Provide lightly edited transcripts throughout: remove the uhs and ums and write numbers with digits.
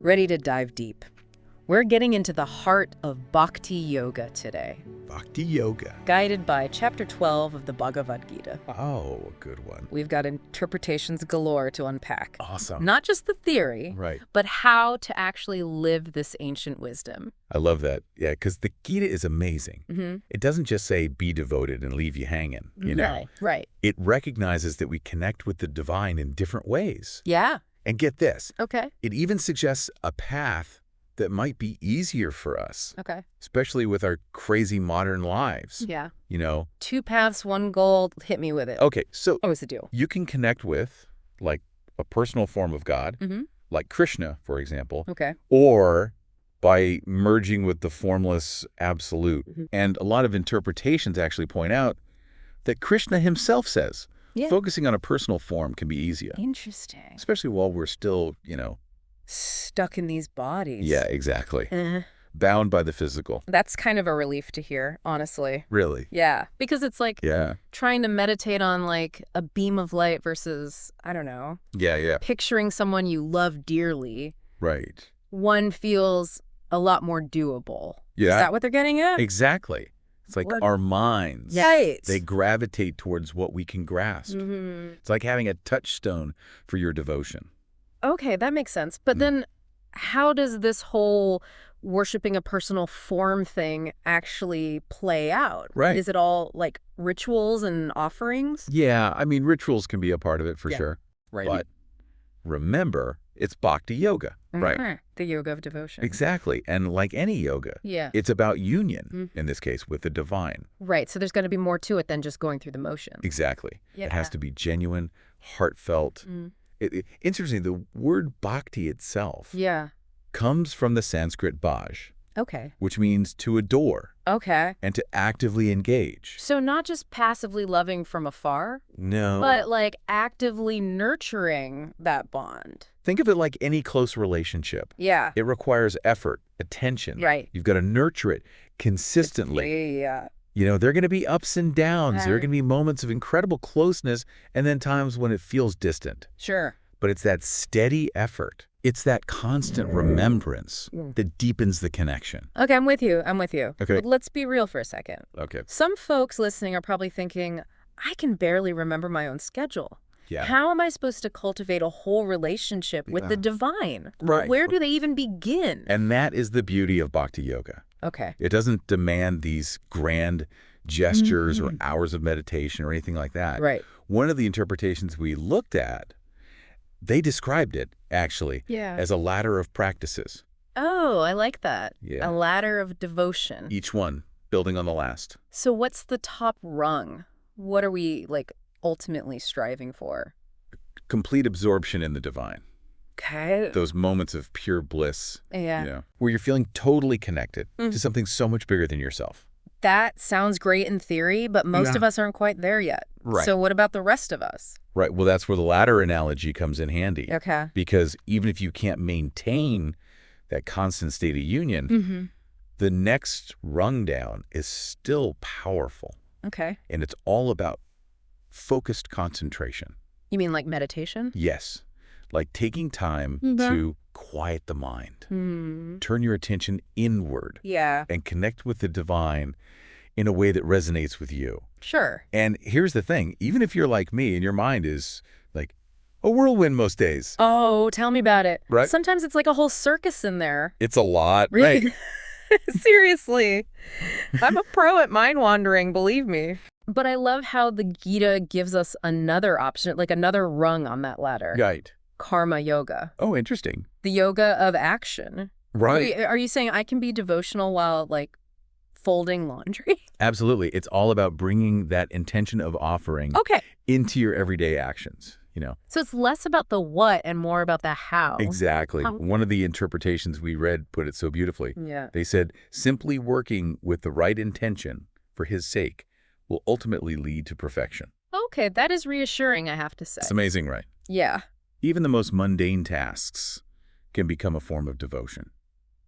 Ready to dive deep. We're getting into the heart of Bhakti Yoga today, Bhakti Yoga. guided by Chapter 12 of the Bhagavad Gita. Oh, a good one. We've got interpretations galore to unpack. Awesome. Not just the theory, Right. but how to actually live this ancient wisdom. I love that. Yeah, because the Gita is amazing. Mm-hmm. It doesn't just say be devoted and leave you hanging, you know. Right. It recognizes that we connect with the divine in different ways. Yeah. And get this, Okay. it even suggests a path that might be easier for us, Okay. especially with our crazy modern lives. Yeah. You know? 2 paths, 1 goal. Hit me with it. Okay, so What was the deal? you can connect with, like, a personal form of God, Mm-hmm. like Krishna, for example, Okay. or by merging with the formless absolute. Mm-hmm. And a lot of interpretations actually point out that Krishna himself says focusing on a personal form can be easier, Interesting. especially while we're still, you know. Stuck in these bodies. Yeah, exactly. Uh, Bound by the physical. that's kind of a relief to hear, honestly. Really? Yeah, because it's like Yeah. trying to meditate on like a beam of light versus, I don't know, Yeah. picturing someone you love dearly. Right. One feels a lot more doable. Yeah. Is that what they're getting at? Exactly. It's like What? our minds. Right. They gravitate towards what we can grasp. Mm-hmm. It's like having a touchstone for your devotion. Okay, that makes sense. But then how does this whole worshiping a personal form thing actually play out? Right. Is it all like rituals and offerings? Yeah, I mean, rituals can be a part of it for Yeah. sure. Right. But remember, it's Bhakti Yoga, right? Mhm. The yoga of devotion. Exactly. And like any yoga, Yeah. it's about union, in this case, with the divine. Right. So there's going to be more to it than just going through the motions. Exactly. It Yeah. has to be genuine, heartfelt. Mm. Interesting, the word bhakti itself Yeah. comes from the Sanskrit bhaj, Okay. which means to adore Okay. and to actively engage. So not just passively loving from afar, No. but like actively nurturing that bond. Think of it like any close relationship. Yeah. It requires effort, attention. Right. You've got to nurture it consistently. Yeah. You know, there are going to be ups and downs. There are Right. going to be moments of incredible closeness and then times when it feels distant. Sure. But it's that steady effort. It's that constant remembrance that deepens the connection. Okay, I'm with you. Okay. But let's be real for a second. Okay. Some folks listening are probably thinking, I can barely remember my own schedule. Yeah. How am I supposed to cultivate a whole relationship with the divine? Right. Where do they even begin? And that is the beauty of Bhakti Yoga. Okay. It doesn't demand these grand gestures or hours of meditation or anything like that. Right. One of the interpretations we looked at, they described it, actually, Yeah. as a ladder of practices. Oh, I like that. Yeah. A ladder of devotion. Each one building on the last. So what's the top rung? What are we, like, ultimately striving for? Complete absorption in the divine. Okay. Those moments of pure bliss, Yeah. you know, where you're feeling totally connected Mhm. to something so much bigger than yourself. That sounds great in theory, but most of us aren't quite there yet. Right. So what about the rest of us? Right. Well, that's where the ladder analogy comes in handy. Okay. Because even if you can't maintain that constant state of union, Mm-hmm. the next rung down is still powerful. Okay. And it's all about focused concentration. You mean like meditation? Yes. Like taking time to quiet the mind. Hmm. Turn your attention inward Yeah. and connect with the divine in a way that resonates with you. Sure. And here's the thing, even if you're like me and your mind is like a whirlwind most days, Oh, tell me about it. Right. Sometimes it's like a whole circus in there. it's a lot. Really? Right. Seriously. I'm a pro at mind wandering, believe me. But I love how the Gita gives us another option, like another rung on that ladder. Right. Karma yoga. Oh, interesting. The yoga of action. Right. Are you saying I can be devotional while, like, folding laundry? Absolutely. It's all about bringing that intention of offering Okay. into your everyday actions, you know. So it's less about the what and more about the how. Exactly. How- One of the interpretations we read put it so beautifully. Yeah. They said, simply working with the right intention for his sake will ultimately lead to perfection. Okay, that is reassuring, I have to say. It's amazing, right? Yeah. Even the most mundane tasks can become a form of devotion.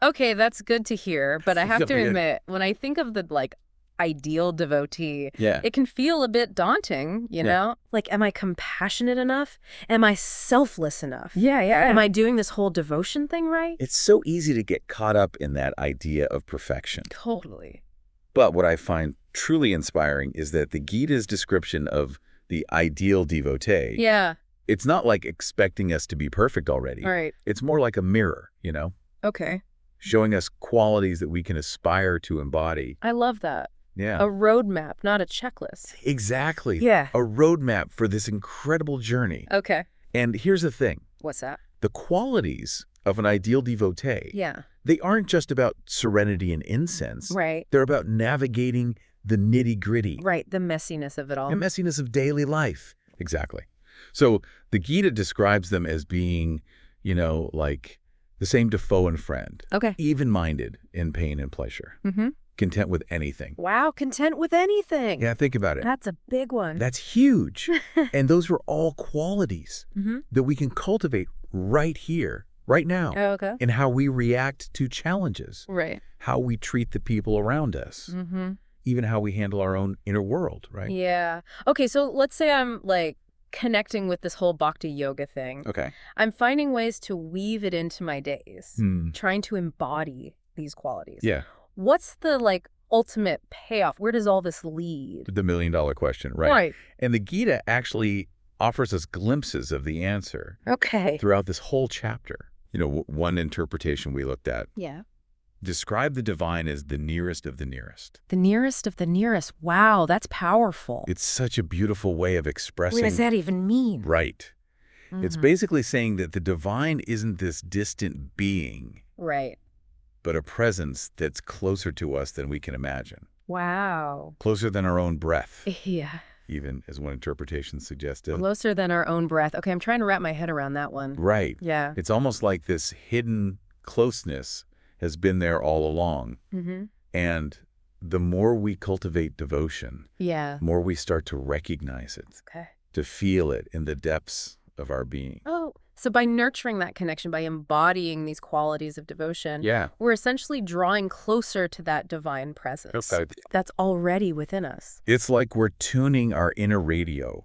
Okay, that's good to hear, but I have to Yeah. admit, when I think of the, like, ideal devotee, Yeah. it can feel a bit daunting, you know? Like, am I compassionate enough? Am I selfless enough? Yeah. Am I doing this whole devotion thing right? It's so easy to get caught up in that idea of perfection. Totally. But what I find truly inspiring is that the Gita's description of the ideal devotee, it's not like expecting us to be perfect already. Right. It's more like a mirror, you know? Okay. Showing us qualities that we can aspire to embody. I love that. Yeah. A roadmap, not a checklist. Exactly. Yeah. A roadmap for this incredible journey. Okay. And here's the thing. What's that? The qualities of an ideal devotee, they aren't just about serenity and incense. Right. They're about navigating the nitty-gritty. Right, the messiness of it all. The messiness of daily life. Exactly. So the Gita describes them as being, you know, like the same foe and friend. Okay. Even-minded in pain and pleasure. Content with anything. Wow, content with anything. Yeah, think about it. That's a big one. That's huge. And those are all qualities that we can cultivate right here, right now. Oh, okay. In how we react to challenges. Right. How we treat the people around us. Even how we handle our own inner world, right? Yeah. Okay, so let's say I'm like connecting with this whole Bhakti Yoga thing. Okay. I'm finding ways to weave it into my days, trying to embody these qualities. Yeah. What's the like ultimate payoff? Where does all this lead? The million-dollar question, right? Right. And the Gita actually offers us glimpses of the answer throughout this whole chapter. You know, one interpretation we looked at. Yeah. Describe the divine as the nearest of the nearest. The nearest of the nearest. Wow, that's powerful. It's such a beautiful way of expressing. What does that even mean? Right. It's basically saying that the divine isn't this distant being. Right. But a presence that's closer to us than we can imagine. Wow. Closer than our own breath. Yeah. Even, as one interpretation suggested. Closer than our own breath. Okay, I'm trying to wrap my head around that one. Right. Yeah. It's almost like this hidden closeness has been there all along. And the more we cultivate devotion, the more we start to recognize it, to feel it in the depths of our being. Oh, so by nurturing that connection, by embodying these qualities of devotion, we're essentially drawing closer to that divine presence that's already within us. It's like we're tuning our inner radio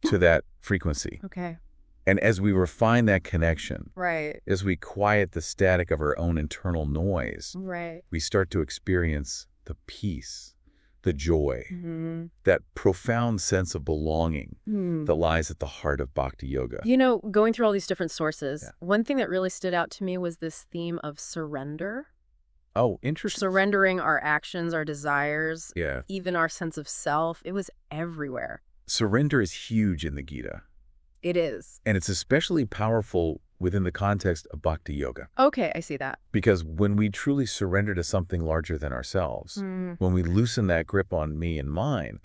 to that frequency. Okay. And as we refine that connection, Right. as we quiet the static of our own internal noise, Right. we start to experience the peace, the joy, that profound sense of belonging that lies at the heart of Bhakti Yoga. You know, going through all these different sources, one thing that really stood out to me was this theme of surrender. Oh, interesting. Surrendering our actions, our desires, Yeah. even our sense of self. It was everywhere. Surrender is huge in the Gita. It is. And it's especially powerful within the context of Bhakti Yoga. Okay, I see that. Because when we truly surrender to something larger than ourselves, when we loosen that grip on me and mine,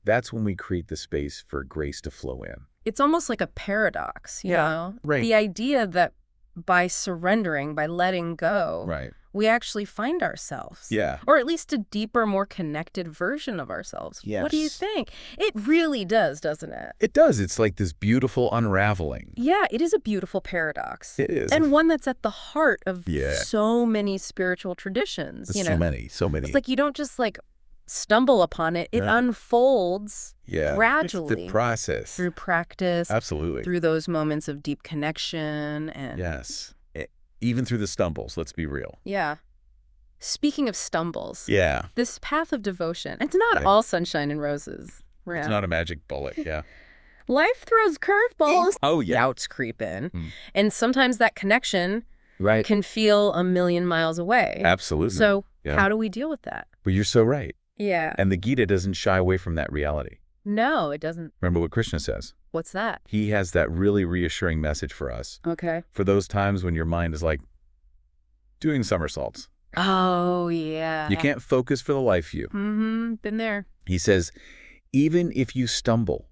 that's when we create the space for grace to flow in. It's almost like a paradox, you know? Right. The idea that by surrendering, by letting go, we actually find ourselves. Yeah. Or at least a deeper, more connected version of ourselves. Yes. What do you think? It really does, doesn't it? It does. It's like this beautiful unraveling. Yeah, it is a beautiful paradox. It is. And one that's at the heart of so many spiritual traditions. You know? So many. It's like you don't just like stumble upon it. It unfolds gradually. It's the process. Through practice. Absolutely. Through those moments of deep connection. And yes. Even through the stumbles, let's be real. Yeah. Speaking of stumbles. Yeah. This path of devotion, it's not all sunshine and roses. It's not a magic bullet, Life throws curveballs. Oh, yeah. Doubts creep in. And sometimes that connection can feel a million miles away. Absolutely. So how do we deal with that? But you're so right. Yeah. And the Gita doesn't shy away from that reality. No, it doesn't. Remember what Krishna says? What's that? He has that really reassuring message for us. Okay. For those times when your mind is like doing somersaults. Oh, yeah. You can't focus for the life view. Been there. He says, even if you stumble,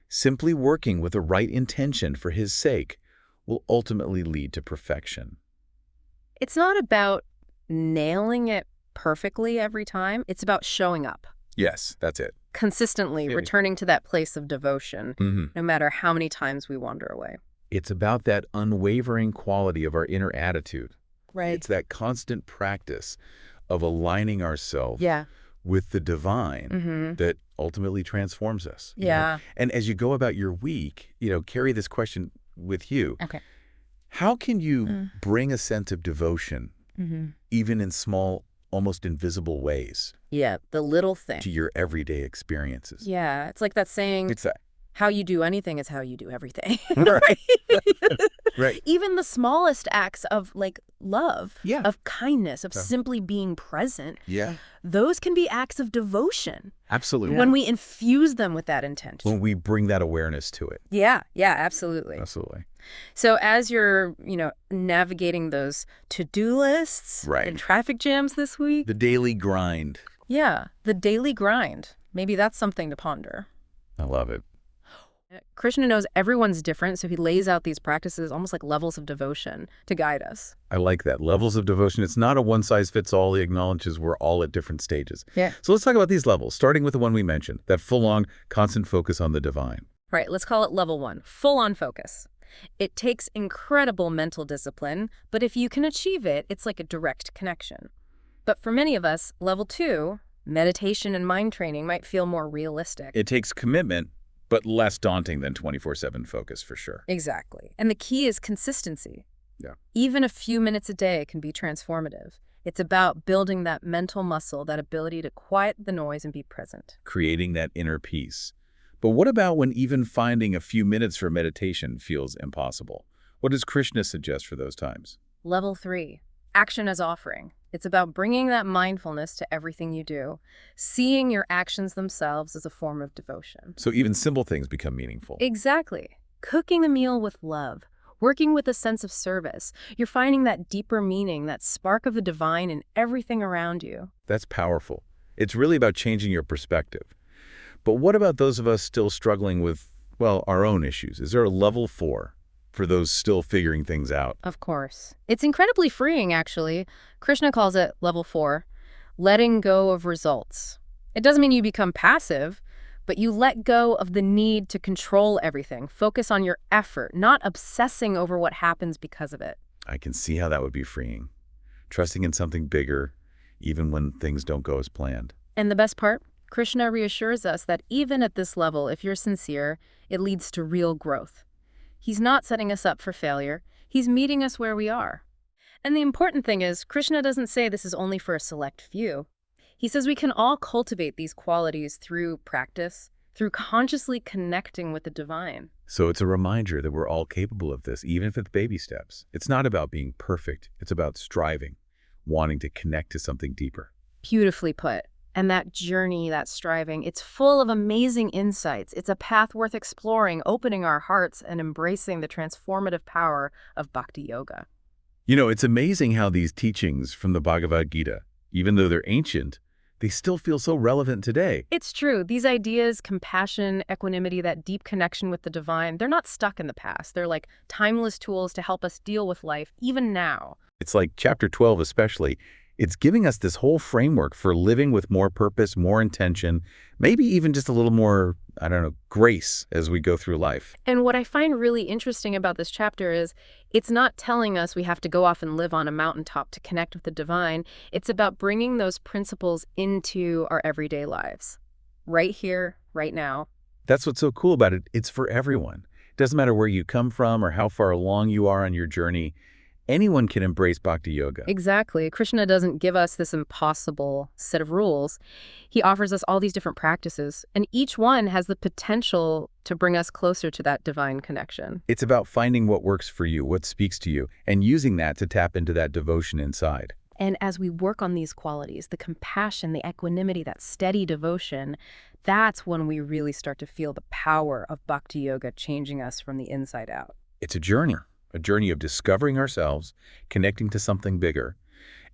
simply working with the right intention for his sake will ultimately lead to perfection. It's not about nailing it perfectly every time. It's about showing up. Yes, that's it. Consistently returning to that place of devotion, no matter how many times we wander away. It's about that unwavering quality of our inner attitude. Right. It's that constant practice of aligning ourselves with the divine that ultimately transforms us. Yeah. And as you go about your week, carry this question with you. Okay. How can you bring a sense of devotion, even in small, almost invisible ways? Yeah, the little thing. To your everyday experiences. Yeah, it's like that saying, It's that. How you do anything is how you do everything. Right. Right. Even the smallest acts of love, Yeah. of kindness, of simply being present, Yeah. those can be acts of devotion. Absolutely. When we infuse them with that intention. When we bring that awareness to it. Yeah, absolutely. Absolutely. So as you're, navigating those to-do lists and traffic jams this week. The daily grind. Yeah, the daily grind. Maybe that's something to ponder. I love it. Krishna knows everyone's different, so he lays out these practices almost like levels of devotion to guide us. I like that. Levels of devotion. It's not a one-size-fits-all. He acknowledges we're all at different stages. Yeah. So let's talk about these levels, starting with the one we mentioned, that full-on, constant focus on the divine. Right. Let's call it level 1, full-on focus. It takes incredible mental discipline, but if you can achieve it, it's like a direct connection. But for many of us, level 2, meditation and mind training might feel more realistic. It takes commitment, but less daunting than 24/7 focus for sure. Exactly. And the key is consistency. Yeah. Even a few minutes a day can be transformative. It's about building that mental muscle, that ability to quiet the noise and be present. Creating that inner peace. But what about when even finding a few minutes for meditation feels impossible? What does Krishna suggest for those times? Level 3, action as offering. It's about bringing that mindfulness to everything you do, seeing your actions themselves as a form of devotion. So even simple things become meaningful. Exactly. Cooking the meal with love, working with a sense of service. You're finding that deeper meaning, that spark of the divine in everything around you. That's powerful. It's really about changing your perspective. But what about those of us still struggling with, our own issues? Is there a level 4? For those still figuring things out? Of course. It's incredibly freeing, actually. Krishna calls it level 4, letting go of results. It doesn't mean you become passive, but you let go of the need to control everything. Focus on your effort, not obsessing over what happens because of it. I can see how that would be freeing. Trusting in something bigger, even when things don't go as planned. And the best part? Krishna reassures us that even at this level, if you're sincere, it leads to real growth. He's not setting us up for failure. He's meeting us where we are. And the important thing is, Krishna doesn't say this is only for a select few. He says we can all cultivate these qualities through practice, through consciously connecting with the divine. So it's a reminder that we're all capable of this, even if it's baby steps. It's not about being perfect. It's about striving, wanting to connect to something deeper. Beautifully put. And that journey, that striving, it's full of amazing insights. It's a path worth exploring, opening our hearts and embracing the transformative power of Bhakti Yoga. It's amazing how these teachings from the Bhagavad Gita, even though they're ancient, they still feel so relevant today. It's true. These ideas, compassion, equanimity, that deep connection with the divine, they're not stuck in the past. They're like timeless tools to help us deal with life, even now. It's like chapter 12 especially. It's giving us this whole framework for living with more purpose, more intention, maybe even just a little more, grace as we go through life. And what I find really interesting about this chapter is it's not telling us we have to go off and live on a mountaintop to connect with the divine. It's about bringing those principles into our everyday lives, right here, right now. That's what's so cool about it. It's for everyone. It doesn't matter where you come from or how far along you are on your journey. Anyone can embrace Bhakti Yoga. Exactly. Krishna doesn't give us this impossible set of rules. He offers us all these different practices, and each one has the potential to bring us closer to that divine connection. It's about finding what works for you, what speaks to you, and using that to tap into that devotion inside. And as we work on these qualities, the compassion, the equanimity, that steady devotion, that's when we really start to feel the power of Bhakti Yoga changing us from the inside out. It's a journey of discovering ourselves, connecting to something bigger,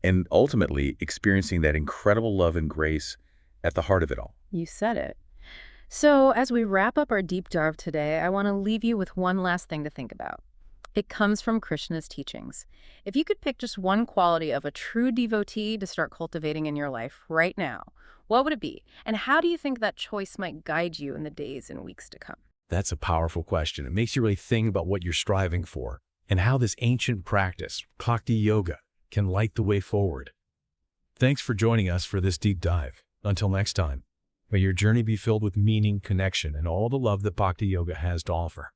and ultimately experiencing that incredible love and grace at the heart of it all. You said it. So as we wrap up our deep dive today, I want to leave you with one last thing to think about. It comes from Krishna's teachings. If you could pick just one quality of a true devotee to start cultivating in your life right now, what would it be? And how do you think that choice might guide you in the days and weeks to come? That's a powerful question. It makes you really think about what you're striving for and how this ancient practice, Bhakti Yoga, can light the way forward. Thanks for joining us for this deep dive. Until next time, may your journey be filled with meaning, connection, and all the love that Bhakti Yoga has to offer.